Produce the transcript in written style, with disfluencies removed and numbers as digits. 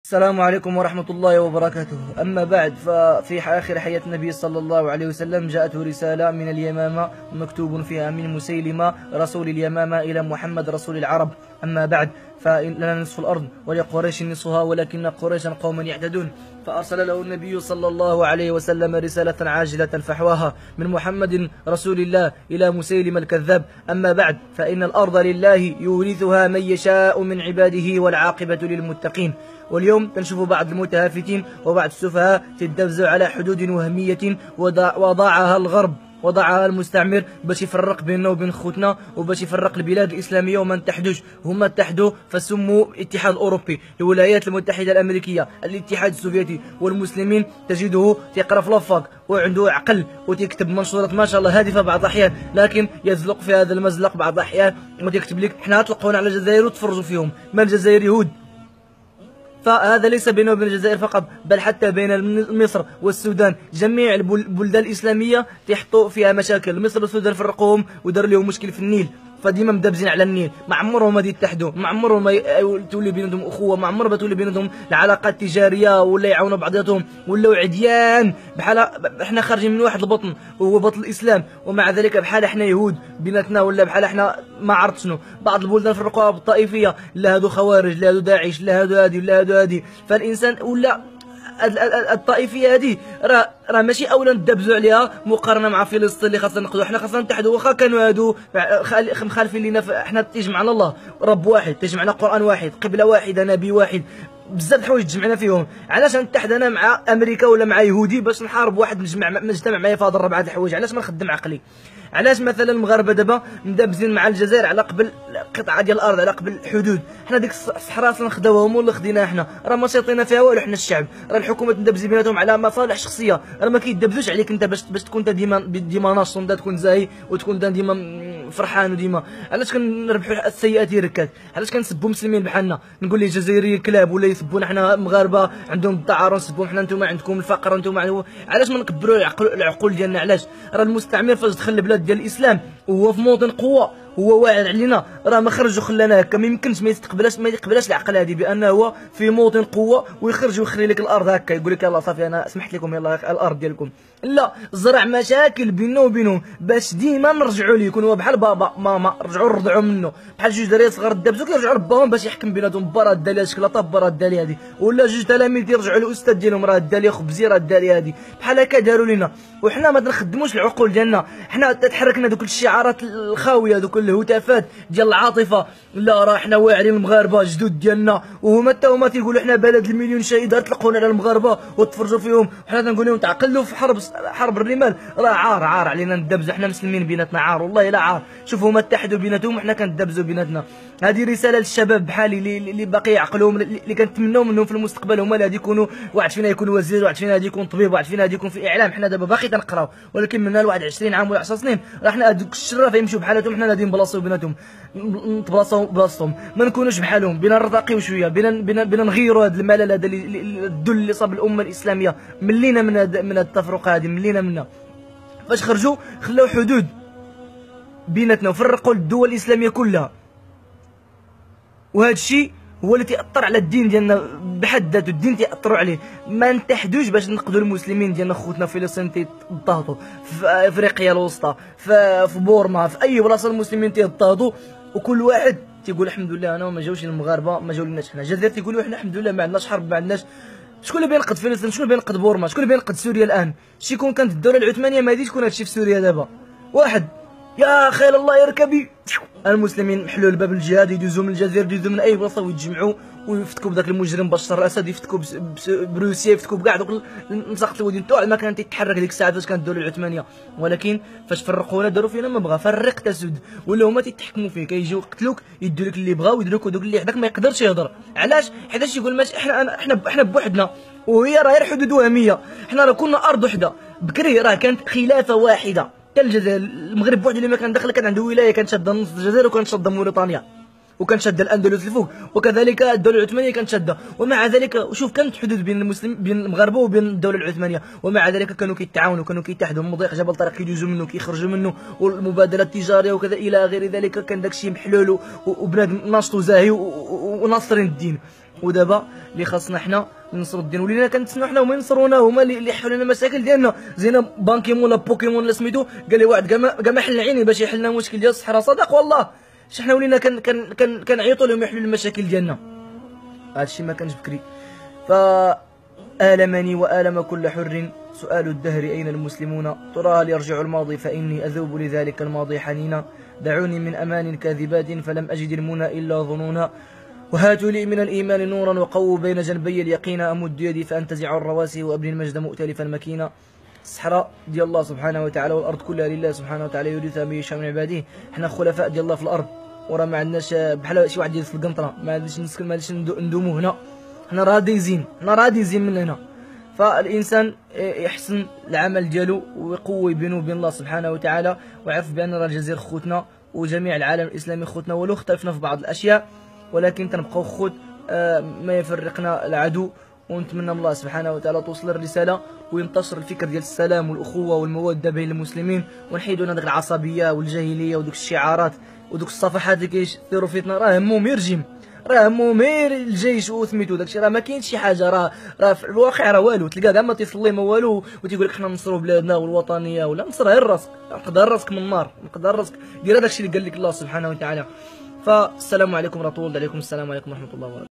السلام عليكم ورحمة الله وبركاته. أما بعد، ففي آخر حياة النبي صلى الله عليه وسلم جاءته رسالة من اليمامة مكتوب فيها: من مسيلمة رسول اليمامة إلى محمد رسول العرب. أما بعد، فلنا نصف الأرض ولقريش نصفها، ولكن قريشا قوما يعتدون. فأرسل له النبي صلى الله عليه وسلم رسالة عاجلة فحواها من محمد رسول الله إلى مسيلم الكذاب. أما بعد، فإن الأرض لله يورثها من يشاء من عباده والعاقبة للمتقين. واليوم تنشوف بعض المتهافتين وبعض السفهاء تدفزوا على حدود وهمية وضعها الغرب، وضعها المستعمر باش يفرق بيننا وبين خوتنا، وباش يفرق البلاد الإسلامية ومن تحدوش. هما اتحدوا فسموا الاتحاد الأوروبي، الولايات المتحدة الأمريكية، الاتحاد السوفيتي. والمسلمين تجده تقرا في لافاك وعنده عقل وتكتب منشورات ما شاء الله هادفة بعض الأحيان، لكن يزلق في هذا المزلق بعض الأحيان وتكتب لك: حنا تلقونا على الجزائر وتفرجوا فيهم، ما الجزائر يهود. فهذا ليس بينه وبين الجزائر فقط، بل حتى بين مصر والسودان. جميع البلدان الإسلامية تحطوا فيها مشاكل. مصر والسودان فرقوهم ودار لهم مشكل في النيل، فديما مدبزين على النيل. ما عمرهم ما يتحدوا، ما عمرهم ما تولي بينهم اخوه، ما عمرها تولي بينهم العلاقات تجاريه ولا يعاونوا بعضياتهم، ولاو عديان بحال احنا خارجين من واحد البطن وهو بطن الاسلام، ومع ذلك بحال احنا يهود بيناتنا، ولا بحال احنا ما عرفت شنو. بعض البلدان فرقوها بالطائفيه، لا هادو خوارج، لا هادو داعش، لا هادو هادي، لا هادو هادي. فالانسان ولا الطائفيه هذه راه ماشي اولا ندبزوا عليها مقارنه مع فلسطين اللي خاصنا نقضوا. حنا خاصنا نتحدوا، واخا كانوا هادو مخالفين لينا، حنا تجمعنا الله، رب واحد، تجمعنا قران واحد، قبله واحده، نبي واحد، بزاف الحوايج تجمعنا فيهم. علاش نتحد انا مع امريكا ولا مع يهودي باش نحارب واحد نجتمع معايا في هاد الربعه د الحوايج؟ علاش ما نخدم عقلي؟ علاش مثلا المغاربه دابا مدابزين مع الجزائر على قبل قطعه ديال الارض، على قبل الحدود؟ حنا ديك الصحراء اصلا خداوهم ولا خديناها حنا؟ راه ما سيطينا فيها والو حنا الشعب. راه الحكومه تدبز بيناتهم على مصالح شخصيه، راه ما كيدبزوش عليك انت باش تكون انت ديما ناشط، تكون زاهي وتكون ديما فرحان وديما. علاش كنربحوا السيئات يركات؟ علاش كنسبوا مسلمين بحالنا؟ نقول لي جزائري كلاب، ولا يسبونا حنا مغاربه عندهم الدعاره نسبوهم حنا نتوما عندكم الفقر نتوما. علاش ما نكبروا العقول ديالنا؟ علاش؟ راه المستعمر فاش دخل البلاد ديال الاسلام وهو في موطن قوه، هو واعر علينا، راه ما خرج وخلانا هكا. ما يمكنش ما يتقبلاش العقل هذه بانه هو في موطن قوه ويخرج ويخلي لك الارض هكا، يقول لك يلاه صافي انا سمحت لكم يلاه الارض ديالكم. لا، زرع مشاكل بيننا وبينهم باش ديما نرجعوا ليه. يكونوا بحال بابا ماما رجعوا رضعوا منه، بحال جوج دراري صغار دابزو كيرجعوا لباهم باش يحكم بيناتهم. برا الداليه شكلاطه، برا الداليه هذه، ولا جوج تلاميذ يرجعوا للاستاذ ديالهم، راه الداليه خبزي، راه الداليه هذه. بحال هكا داروا لينا، وحنا ما نخدموش العقول ديالنا. حنا تحركنا دوك الشعارات الخاويه، دوك الهتافات ديال العاطفه. لا، راه حنا واعرين المغاربه جدود ديالنا، وهما حتى هما تيقولوا حنا بلد المليون شهيد، تلقونا على المغاربه وتفرجوا فيهم. حنا تنقول لهم تعقلوا في حرب الرمال. راه عار علينا ندبزوا حنا مسلمين بيناتنا، عار والله لا عار. شوفوا هما اتحدوا بيناتهم وحنا كندبزوا بيناتنا. هذه رساله للشباب بحالي اللي باقي يعقلهم، اللي كنتمناو منهم في المستقبل هما اللي غادي يكونوا، واحد فينا يكون وزير، واحد فينا غادي يكون طبيب، واحد فينا غادي يكون في اعلام. حنا دابا باقي تنقراو، ولكن من الواحد 20 عام ولا 10 سنين راه حنا هذوك الشراف يمشيو بحالاتهم، حنا غادي نبلاصيو بيناتهم، نتبلاصاو بلاصتهم، ما نكونوش بحالهم. بينا نرتقيو شويه، بينا نغيروا هذا الملل هذا الذل اللي صاب الامه الاسلاميه. ملينا من التفرقه هذه، ملينا منها. فاش خرجوا خلاو حدود بيناتنا وفرقوا الدول الاسلاميه كلها، وهذا الشيء هو اللي تيأثر على الدين ديالنا بحد ذاته. الدين تيأثروا عليه. ما نتحدوش باش نقدوا المسلمين ديالنا خوتنا في فلسطين تيضطهدوا، في افريقيا الوسطى، في بورما، في اي بلاصه المسلمين تيضطهدوا، وكل واحد تيقول الحمد لله انا ما جاوش المغاربه، ما جاو لناش حنا. الجزائر تيقولوا حنا الحمد لله ما عندناش حرب، ما عندناش. شكون اللي بينقذ فلسطين؟ شكون اللي بينقذ بورما؟ شكون اللي بينقذ سوريا الان؟ شي كون كانت الدوله العثمانيه ما غاديش تكون هادشي في سوريا دابا. واحد يا خيل الله يركبي، المسلمين محلوا الباب الجهاد، يدوزوا من الجزائر، يدوزوا من اي بلاصه ويتجمعوا ويفتكوا بداك المجرم بشار الاسد، يفتكوا بروسيا، يفتكوا بكاع دوك المساقط الودين تاع ما كانت تتحرك ديك الساعه فاش كانت الدوله العثمانيه. ولكن فاش فرقونا داروا فينا ما بغا، فرق تسد، ولا هما تيتحكموا فيك، يجيو يقتلوك، يدوا لك اللي بغاو، يدركوا دوك اللي حداك ما يقدرش يهضر. علاش؟ حيتاش يقول ماشي احنا بوحدنا، وهي راه غير حدود وهميه. حنا راه كنا ارض وحده بكري، راه كانت خلافه واحده كالجزائر. المغرب بوحده اللي ما كان داخل كان عنده ولايه، كان شاده نص الجزائر وكان شاده موريتانيا وكان شاده الاندلس الفوق، وكذلك الدوله العثمانيه كانت شاده. ومع ذلك شوف كانت حدود بين المسلم بين المغاربه وبين الدوله العثمانيه، ومع ذلك كانوا كيتعاونوا، كانوا كيتحدوا. مضيق جبل طارق كيدوزوا منه، كيخرجوا منه، والمبادلات التجاريه وكذا الى غير ذلك. كان داكشي محلول وبنادم ناشط وزاهي وناصرين الدين. ودابا اللي خاصنا حنا ننصروا الدين، ولينا كنتسناو حنا هما ينصرونا، هما اللي يحلوا لنا المشاكل ديالنا. زينا بانكيمون ولا بوكيمون ولا سميتو قال لي واحد كاع ما حل عيني باش يحل لنا المشكل ديال الصحراء، صدق والله. حنا ولينا كنعيطوا لهم يحلوا المشاكل ديالنا. هادشي ما كانش بكري. فآلمني وآلم كل حر سؤال الدهر أين المسلمون، ترى هل يرجع الماضي فإني أذوب لذلك الماضي حنينا، دعوني من أمان كاذبات فلم أجد المنى إلا ظنونا، وهاتوا لي من الإيمان نورا وقووا بين جنبي اليقين، أمد يدي فأنتزع الرواسي وأبني المجد مؤتلفا مكينا. الصحراء ديال الله سبحانه وتعالى والأرض كلها لله سبحانه وتعالى يورثها من يشاء من عباده. حنا خلفاء ديال الله في الأرض، وراه ما عندناش بحال شي واحد ديال في القنطرة، ما عندناش نسكن، ما عندناش ندومو هنا. حنا راه دايزين من هنا. فالإنسان يحسن العمل ديالو ويقوي بينه وبين الله سبحانه وتعالى، ويعرف بأن راه الجزائر خوتنا وجميع العالم الإسلامي خوتنا، ولو اختلفنا في بعض الأشياء ولكن تنبقاو خوت. ما يفرقنا العدو. ونتمنى من الله سبحانه وتعالى توصل الرسالة وينتشر الفكر ديال السلام والأخوة والمودة بين المسلمين، ونحيدوا هذيك العصبية والجاهلية ودوك الشعارات ودوك الصفحات اللي كيديروا فتنة. راه همهم يرجم، راه همهم غير الجيش وسميتو داكشي، راه ما كاينش شي حاجة. راه في الواقع راه والو، تلقى كاع ما تيصلي ما والو وتيقول لك حنا ننصروا بلادنا والوطنية، ولا نصر غير راسك، نقدر راسك من النار، نقدر راسك دير هذاك الشيء اللي قال لك الله سبحانه وتعالى. فالسلام عليكم ورحمة الله، وعليكم السلام ورحمة الله وبركاته.